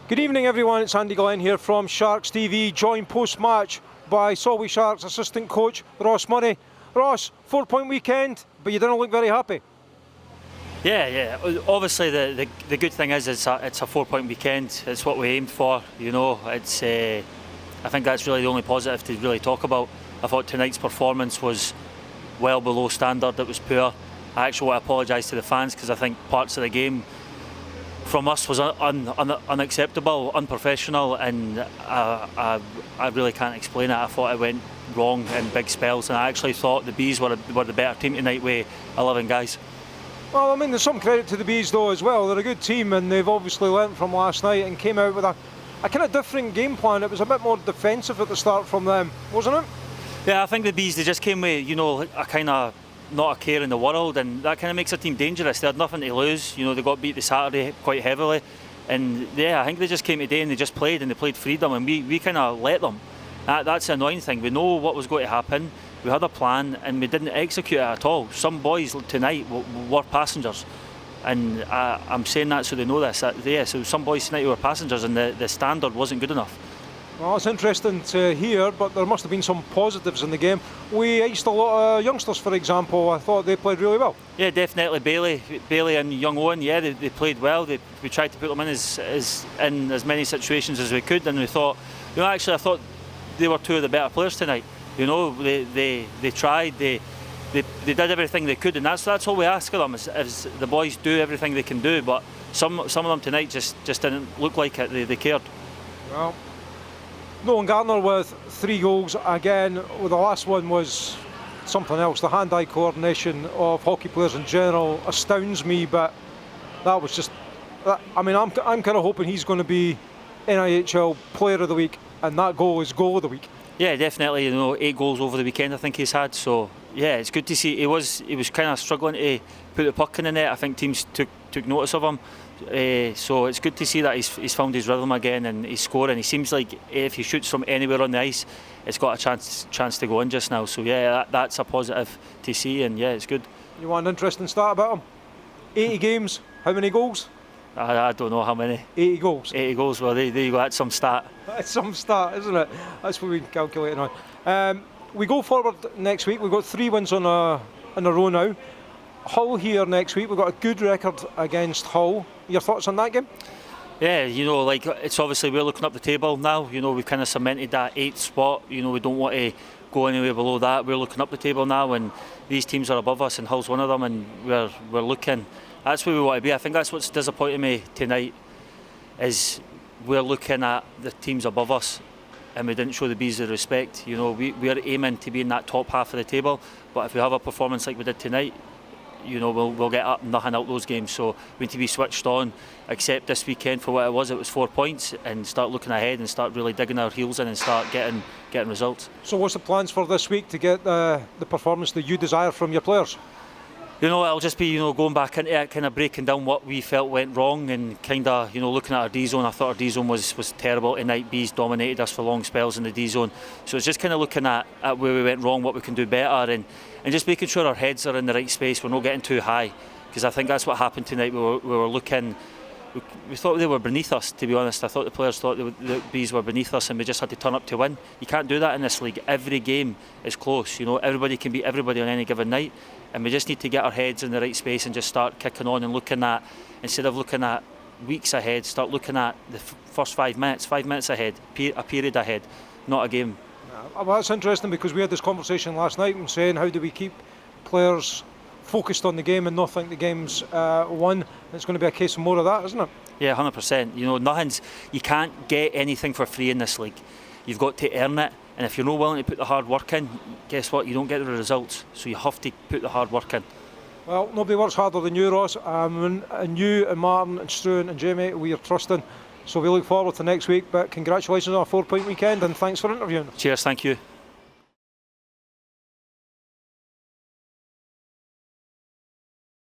Good evening everyone, it's Andy Glenn here from Sharks TV, joined post-match by Solway Sharks assistant coach Ross Murray. Ross, 4-point weekend, but you didn't look very happy. Yeah. Obviously, the good thing is it's a 4-point weekend. It's what we aimed for. You know, it's. I think that's really the only positive to really talk about. I thought tonight's performance was well below standard. It was poor. I actually want to apologise to the fans because I think parts of the game from us was unacceptable, unprofessional, and I really can't explain it. I thought it went wrong in big spells, and I actually thought the Bees were the better team tonight with 11 guys. Well, I mean, there's some credit to the Bees though as well. They're a good team and they've obviously learnt from last night and came out with a kind of different game plan. It was a bit more defensive at the start from them, wasn't it? Yeah, I think the Bees, they just came with, you know, a kind of not a care in the world, and that kind of makes a team dangerous. They had nothing to lose. You know, they got beat the Saturday quite heavily, and yeah, I think they just came today and they just played, and they played freedom, and we kind of let them. That's the annoying thing. We know what was going to happen. We had a plan and we didn't execute it at all. Some boys tonight were passengers, and I'm saying that so they know this. So some boys tonight were passengers, and the standard wasn't good enough. Well, it's interesting to hear, but there must have been some positives in the game. We iced a lot of youngsters, for example. I thought they played really well. Yeah, definitely. Bailey and young Owen, yeah, they played well. We tried to put them in in as many situations as we could, and we thought, you know, actually I thought they were two of the better players tonight. You know, they tried, they did everything they could, and that's all we ask of them is the boys do everything they can do. But some of them tonight just didn't look like it. They cared. Well, Nolan Gardner with 3 goals again. Well, the last one was something else. The hand-eye coordination of hockey players in general astounds me, but that was just. I mean, I'm kind of hoping he's going to be NIHL Player of the Week, and that goal is Goal of the Week. Yeah, definitely. You know, 8 goals over the weekend I think he's had. So yeah, it's good to see. He was kind of struggling to put the puck in the net. I think teams took notice of him. So it's good to see that he's found his rhythm again and he's scoring. He seems like if he shoots from anywhere on the ice, it's got a chance to go in just now. So yeah, that's a positive to see, and yeah, it's good. You want an interesting stat about him? 80 games. How many goals? I don't know how many. 80 goals. 80 goals. Well, there you go. That's some stat. That's some stat, isn't it? That's what we're calculating on. We go forward next week. We've got 3 wins in a row now. Hull here next week. We've got a good record against Hull. Your thoughts on that game? Yeah, you know, like it's obviously we're looking up the table now. You know, we've kind of cemented that 8th spot. You know, we don't want to go anywhere below that. We're looking up the table now, and these teams are above us, and Hull's one of them, and we're looking. That's where we want to be. I think that's what's disappointing me tonight is we're looking at the teams above us, and we didn't show the Bees the respect. You know, we're aiming to be in that top half of the table, but if we have a performance like we did tonight, you know, we'll get up nothing out those games. So we need to be switched on, accept this weekend for what it was. It was 4 points, and start looking ahead and start really digging our heels in and start getting results. So what's the plans for this week to get the performance that you desire from your players? You know, it'll just be, you know, going back into it, kind of breaking down what we felt went wrong, and kind of, you know, looking at our D zone. I thought our D zone was terrible tonight. Bees dominated us for long spells in the D zone. So it's just kind of looking at where we went wrong, what we can do better, and just making sure our heads are in the right space. We're not getting too high, because I think that's what happened tonight. We were looking. We thought they were beneath us, to be honest. I thought the players thought the Bees were beneath us, and we just had to turn up to win. You can't do that in this league. Every game is close. You know, everybody can beat everybody on any given night, and we just need to get our heads in the right space and just start kicking on and looking at, instead of looking at weeks ahead, start looking at the first 5 minutes ahead, a period ahead, not a game. Well, that's interesting, because we had this conversation last night and saying how do we keep players focused on the game and not think the game's won. It's going to be a case of more of that, isn't it? Yeah, 100%. You know, you can't get anything for free in this league. You've got to earn it, and if you're not willing to put the hard work in, guess what? You don't get the results. So you have to put the hard work in. Well, nobody works harder than you, Ross. And you and Martin and Struan and Jamie, we are trusting. So we look forward to next week. But congratulations on a 4-point weekend, and thanks for interviewing. Cheers, thank you.